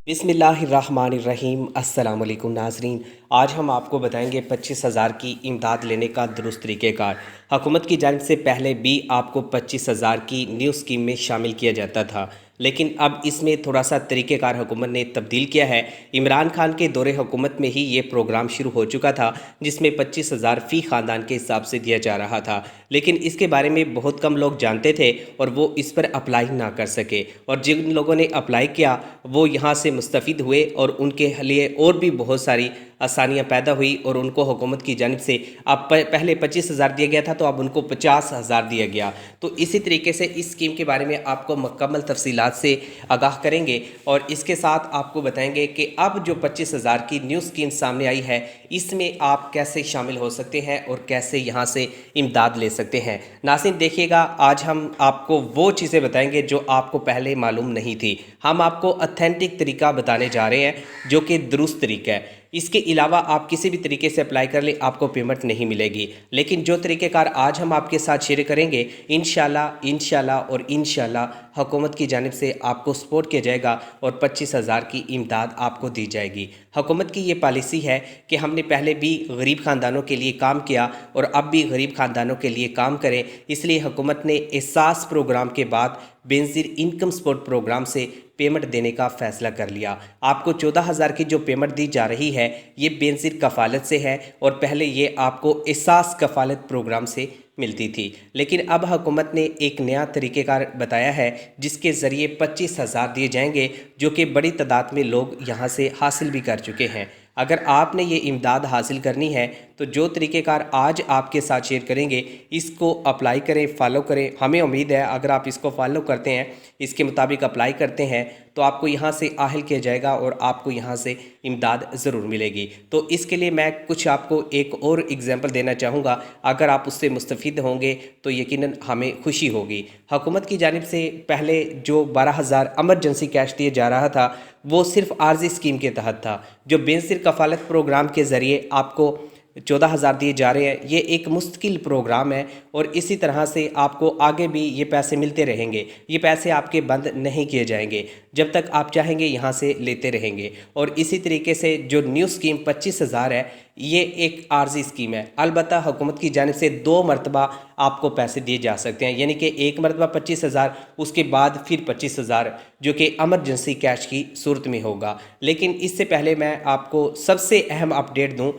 बिस्मिल्लाहिर्रहमानिर्रहीम। अस्सलाम वालेकुम नाज़रीन। आज हम आपको बताएंगे 25,000 की इमदाद लेने का दुरुस्त तरीक़ेकार। हुकूमत की जानिब से पहले भी आपको 25,000 की न्यू स्कीम में शामिल किया जाता था, लेकिन अब इसमें थोड़ा सा तरीक़ेकार हुकूमत ने तब्दील किया है। इमरान खान के दौरे हुकूमत में ही ये प्रोग्राम शुरू हो चुका था, जिसमें 25,000 फ़ी ख़ानदान के हिसाब से दिया जा रहा था, लेकिन इसके बारे में बहुत कम लोग जानते थे और वो इस पर अप्लाई ना कर सके। और जिन लोगों ने अप्लाई किया वो यहाँ से मुस्तफ़िद हुए और उनके लिए और भी बहुत सारी आसानियाँ पैदा हुई और उनको हुकूमत की जानिब से अब पहले 25,000 दिया गया था, तो अब उनको 50,000 दिया गया। तो इसी तरीके से इस स्कीम के बारे में आपको मुकम्मल तफसीलात से आगाह करेंगे और इसके साथ आपको बताएंगे कि अब जो 25,000 की न्यू स्कीम सामने आई है, इसमें आप कैसे शामिल हो सकते हैं और कैसे यहाँ से इमदाद ले सकते हैं। नाज़रीन देखिएगा, आज हम आपको वो चीज़ें बताएंगे जो आपको पहले मालूम नहीं थी। हम आपको ऑथेंटिक तरीका बताने जा रहे हैं जो कि दुरुस्त तरीका है। इसके अलावा आप किसी भी तरीके से अप्लाई कर ले, आपको पेमेंट नहीं मिलेगी, लेकिन जो तरीक़ेकार आज हम आपके साथ शेयर करेंगे, इंशाल्लाह हुकूमत की जानिब से आपको सपोर्ट किया जाएगा और 25,000 की इमदाद आपको दी जाएगी। हुकूमत की ये पॉलिसी है कि हमने पहले भी गरीब ख़ानदानों के लिए काम किया और अब भी गरीब ख़ानदानों के लिए काम करें, इसलिए हुकूमत ने एहसास प्रोग्राम के बाद बेनज़ीर इनकम सपोर्ट प्रोग्राम से पेमेंट देने का फ़ैसला कर लिया। आपको 14,000 की जो पेमेंट दी जा रही है, ये बेनज़ीर कफ़ालत से है और पहले ये आपको एहसास कफ़ालत प्रोग्राम से मिलती थी, लेकिन अब हुकूमत ने एक नया तरीक़ेकार बताया है जिसके ज़रिए 25,000 दिए जाएंगे, जो कि बड़ी तादाद में लोग यहाँ से हासिल भी कर चुके हैं। अगर आपने ये इमदाद हासिल करनी है तो जो तरीक़ेकार आज आपके साथ शेयर करेंगे, इसको अप्लाई करें, फॉलो करें। हमें उम्मीद है अगर आप इसको फॉलो करते हैं, इसके मुताबिक अप्लाई करते हैं, तो आपको यहाँ से आहल किया जाएगा और आपको यहाँ से इमदाद ज़रूर मिलेगी। तो इसके लिए मैं कुछ आपको एक और एग्जांपल देना चाहूँगा। अगर आप उससे मुस्तफ़िद होंगे तो यकीनन हमें खुशी होगी। हुकूमत की जानिब से पहले जो 12,000 एमरजेंसी कैश दिया जा रहा था, वो सिर्फ़ आर्जी स्कीम के तहत था। जो बेनज़ीर कफ़ालत प्रोग्राम के ज़रिए आपको 14,000 दिए जा रहे हैं, ये एक मुस्तकिल प्रोग्राम है और इसी तरह से आपको आगे भी ये पैसे मिलते रहेंगे। ये पैसे आपके बंद नहीं किए जाएंगे, जब तक आप चाहेंगे यहाँ से लेते रहेंगे। और इसी तरीके से जो न्यू स्कीम 25,000 है, ये एक आर्जी स्कीम है। अलबत्ता हुकूमत की जानिब से 2 मरतबा आपको पैसे दिए जा सकते हैं, यानी कि एक मरतबा 25,000, उसके बाद फिर 25,000, जो कि एमरजेंसी कैश की सूरत में होगा। लेकिन इससे पहले मैं आपको सबसे अहम अपडेट दूँ।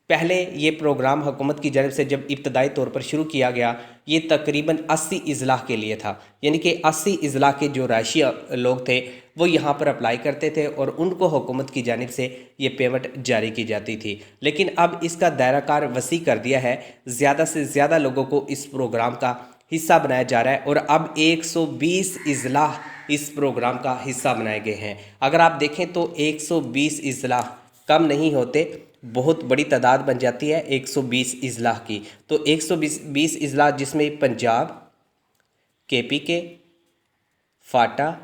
पहले ये प्रोग्राम हुकूमत की जानिब से जब इब्तदाई तौर पर शुरू किया गया, ये तकरीबन 80 अजला के लिए था, यानी कि 80 अजला के जो राशि लोग थे वो यहाँ पर अप्लाई करते थे और उनको हुकूमत की जानिब से ये पेमेंट जारी की जाती थी। लेकिन अब इसका दायरा कार वसी कर दिया है, ज़्यादा से ज़्यादा लोगों को इस प्रोग्राम का हिस्सा बनाया जा रहा है और अब 120 अजला इस प्रोग्राम का हिस्सा बनाए गए हैं। अगर आप देखें तो 120 अजला कम नहीं होते, बहुत बड़ी तादाद बन जाती है 120 अजला की। तो 120 अजला जिसमें पंजाब, KPK, फाटा,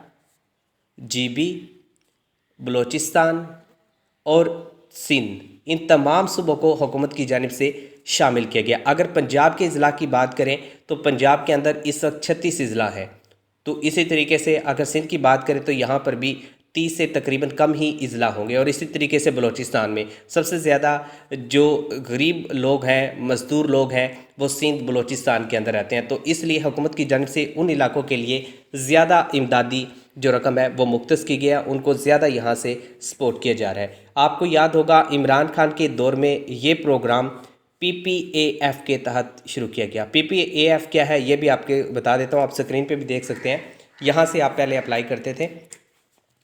GB, बलोचिस्तान और सिंध, इन तमाम सूबों को हुकूमत की जानिब से शामिल किया गया। अगर पंजाब के अजला की बात करें तो पंजाब के अंदर इस वक्त 36 अजला है। तो इसी तरीके से अगर सिंध की बात करें तो यहाँ पर भी 30 से तकरीबन कम ही अजला होंगे। और इसी तरीके से बलूचिस्तान में सबसे ज़्यादा जो गरीब लोग हैं, मज़दूर लोग हैं, वो सिंध बलूचिस्तान के अंदर रहते हैं। तो इसलिए हुकूमत की जानिब से उन इलाकों के लिए ज़्यादा इमदादी जो रकम है वो मुख्तस की गया, उनको ज़्यादा यहाँ से सपोर्ट किया जा रहा है। आपको याद होगा इमरान खान के दौर में ये प्रोग्राम PPAF के तहत शुरू किया गया। PPAF क्या है ये भी आपके बता देता हूँ, आप स्क्रीन पे भी देख सकते हैं। यहाँ से आप पहले अप्लाई करते थे,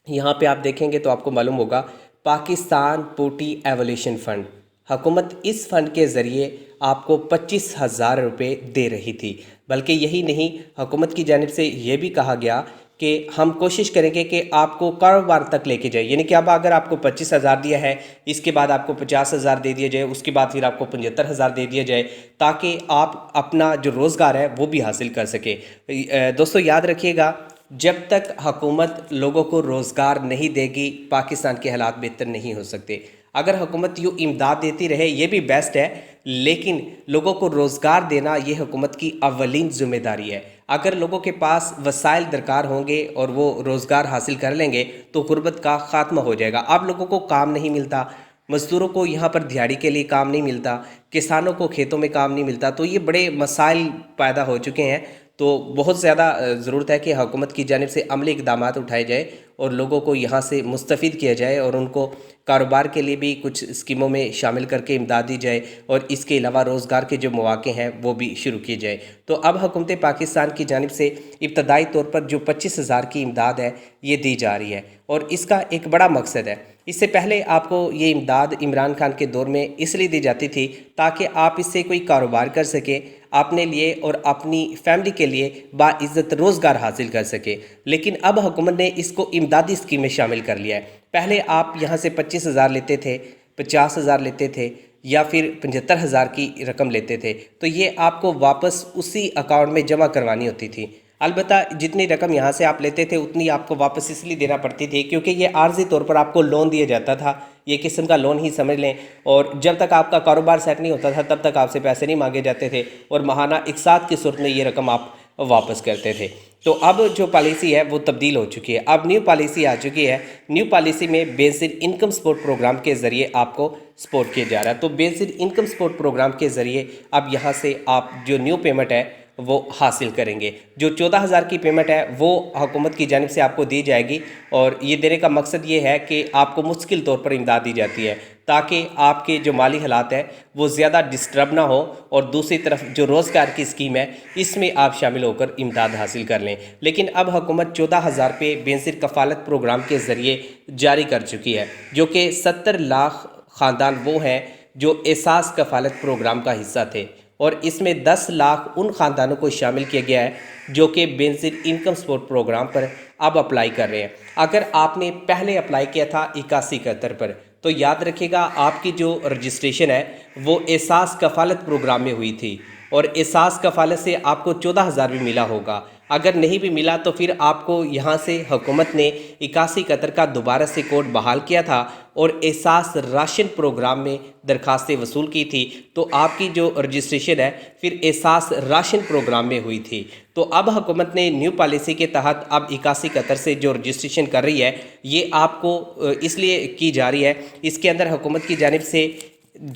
यहाँ पे आप देखेंगे तो आपको मालूम होगा पाकिस्तान पोटी एवोल्यूशन फ़ंड। हुकूमत इस फ़ंड के ज़रिए आपको 25,000 रुपये दे रही थी। बल्कि यही नहीं, हुकूमत की जानिब से ये भी कहा गया कि हम कोशिश करेंगे कि आपको कारोबार तक लेके जाए, यानी कि अब अगर आपको 25,000 दिया है, इसके बाद आपको 50,000 दे दिया जाए, उसके बाद फिर आपको 75,000 दे दिया जाए, ताकि आप अपना जो रोज़गार है वो भी हासिल कर सके। दोस्तों याद रखिएगा, जब तक हुकूमत लोगों को रोज़गार नहीं देगी, पाकिस्तान के हालात बेहतर नहीं हो सकते। अगर हुकूमत यूँ इमदाद देती रहे ये भी बेस्ट है, लेकिन लोगों को रोज़गार देना ये हुकूमत की अव्वलीन ज़िम्मेदारी है। اگر لوگوں کے پاس وسائل درکار ہوں گے اور وہ روزگار حاصل کر لیں گے تو غربت کا خاتمہ ہو جائے گا۔ اب لوگوں کو کام نہیں ملتا، مزدوروں کو یہاں پر دیہڑی کے لیے کام نہیں ملتا، کسانوں کو کھیتوں میں کام نہیں ملتا، تو یہ بڑے مسائل پیدا ہو چکے ہیں۔ تو بہت زیادہ ضرورت ہے کہ حکومت کی جانب سے عملی اقدامات اٹھائے جائے اور لوگوں کو یہاں سے مستفید کیا جائے اور ان کو کاروبار کے لیے بھی کچھ اسکیموں میں شامل کر کے امداد دی جائے، اور اس کے علاوہ روزگار کے جو مواقع ہیں وہ بھی شروع کیے جائے۔ تو اب حکومت پاکستان کی جانب سے ابتدائی طور پر جو 25,000 کی امداد ہے یہ دی جا رہی ہے، اور اس کا ایک بڑا مقصد ہے۔ اس سے پہلے آپ کو یہ امداد عمران خان کے دور میں اس لیے دی جاتی تھی تاکہ آپ اس سے کوئی کاروبار کر سکیں، اپنے لیے اور اپنی فیملی کے لیے باعزت روزگار حاصل کر سکے۔ لیکن اب حکومت نے اس کو امدادی اسکیم میں شامل کر لیا ہے۔ پہلے آپ یہاں سے 25,000 لیتے تھے، 50,000 لیتے تھے یا پھر 75,000 کی رقم لیتے تھے، تو یہ آپ کو واپس اسی اکاؤنٹ میں جمع کروانی ہوتی تھی۔ البتہ جتنی رقم یہاں سے آپ لیتے تھے اتنی آپ کو واپس اس لیے دینا پڑتی تھی کیونکہ یہ عارضی طور پر آپ کو لون دیا جاتا تھا، یہ قسم کا لون ہی سمجھ لیں، اور جب تک آپ کا کاروبار سیٹ نہیں ہوتا تھا تب تک آپ سے پیسے نہیں مانگے جاتے تھے، اور ماہانہ اقساط کی صورت میں یہ رقم آپ واپس کرتے تھے۔ تو اب جو پالیسی ہے وہ تبدیل ہو چکی ہے، اب نیو پالیسی آ چکی ہے۔ نیو پالیسی میں بیسڈ انکم سپورٹ پروگرام کے ذریعے آپ کو سپورٹ کیا جا رہا ہے۔ تو بیسڈ انکم سپورٹ پروگرام کے ذریعے اب یہاں سے آپ جو نیو پیمنٹ ہے وہ حاصل کریں گے۔ جو 14,000 کی پیمنٹ ہے وہ حکومت کی جانب سے آپ کو دی جائے گی، اور یہ دینے کا مقصد یہ ہے کہ آپ کو مستقل طور پر امداد دی جاتی ہے تاکہ آپ کے جو مالی حالات ہیں وہ زیادہ ڈسٹرب نہ ہو، اور دوسری طرف جو روزگار کی اسکیم ہے اس میں آپ شامل ہو کر امداد حاصل کر لیں۔ لیکن اب حکومت 14,000 پہ بینظیر کفالت پروگرام کے ذریعے جاری کر چکی ہے، جو کہ 70 لاکھ خاندان وہ ہیں جو احساس کفالت پروگرام کا حصہ تھے، اور اس میں 10 لاکھ ان خاندانوں کو شامل کیا گیا ہے جو کہ بینظیر انکم سپورٹ پروگرام پر اب اپلائی کر رہے ہیں۔ اگر آپ نے پہلے اپلائی کیا تھا 8171 پر تو یاد رکھے گا آپ کی جو رجسٹریشن ہے وہ احساس کفالت پروگرام میں ہوئی تھی، اور احساس کفالت سے آپ کو 14,000 بھی ملا ہوگا۔ اگر نہیں بھی ملا تو پھر آپ کو یہاں سے حکومت نے 8171 کا دوبارہ سے کوڈ بحال کیا تھا اور احساس راشن پروگرام میں درخواستیں وصول کی تھی، تو آپ کی جو رجسٹریشن ہے پھر احساس راشن پروگرام میں ہوئی تھی۔ تو اب حکومت نے نیو پالیسی کے تحت اب 8171 سے جو رجسٹریشن کر رہی ہے یہ آپ کو اس لیے کی جا رہی ہے، اس کے اندر حکومت کی جانب سے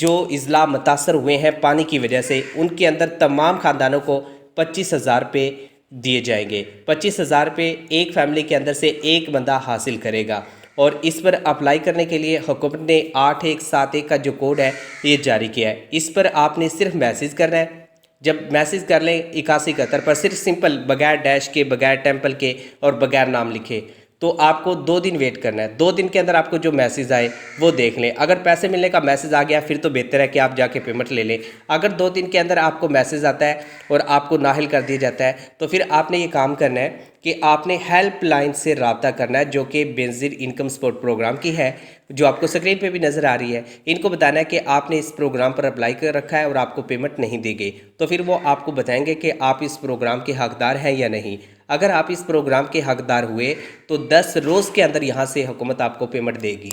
جو اضلاع متاثر ہوئے ہیں پانی کی وجہ سے ان کے اندر تمام خاندانوں کو 25,000 روپے دیے جائیں گے۔ 25,000 روپے ایک فیملی کے اندر سے ایک بندہ حاصل کرے گا، اور اس پر اپلائی کرنے کے لیے حکومت نے 8171 کا جو کوڈ ہے یہ جاری کیا ہے۔ اس پر آپ نے صرف میسیج کرنا ہے۔ جب میسیج کر لیں 8171 پر صرف سمپل بغیر ڈیش کے، بغیر ٹیمپل کے اور بغیر نام لکھے، تو آپ کو 2 دن ویٹ کرنا ہے۔ 2 دن کے اندر آپ کو جو میسیج آئے وہ دیکھ لیں۔ اگر پیسے ملنے کا میسیج آ گیا پھر تو بہتر ہے کہ آپ جا کے پیمنٹ لے لیں۔ اگر 2 دن کے اندر آپ کو میسیج آتا ہے اور آپ کو نااہل کر دیا جاتا ہے تو پھر آپ نے یہ کام کرنا ہے کہ آپ نے ہیلپ لائن سے رابطہ کرنا ہے جو کہ بینظیر انکم سپورٹ پروگرام کی ہے، جو آپ کو اسکرین پہ بھی نظر آ رہی ہے۔ ان کو بتانا ہے کہ آپ نے اس پروگرام پر اپلائی کر رکھا ہے اور آپ کو پیمنٹ نہیں دی گئی، تو پھر وہ آپ کو بتائیں گے کہ آپ اس پروگرام کے حقدار ہیں یا نہیں۔ اگر آپ اس پروگرام کے حقدار ہوئے تو 10 روز کے اندر یہاں سے حکومت آپ کو پیمنٹ دے گی۔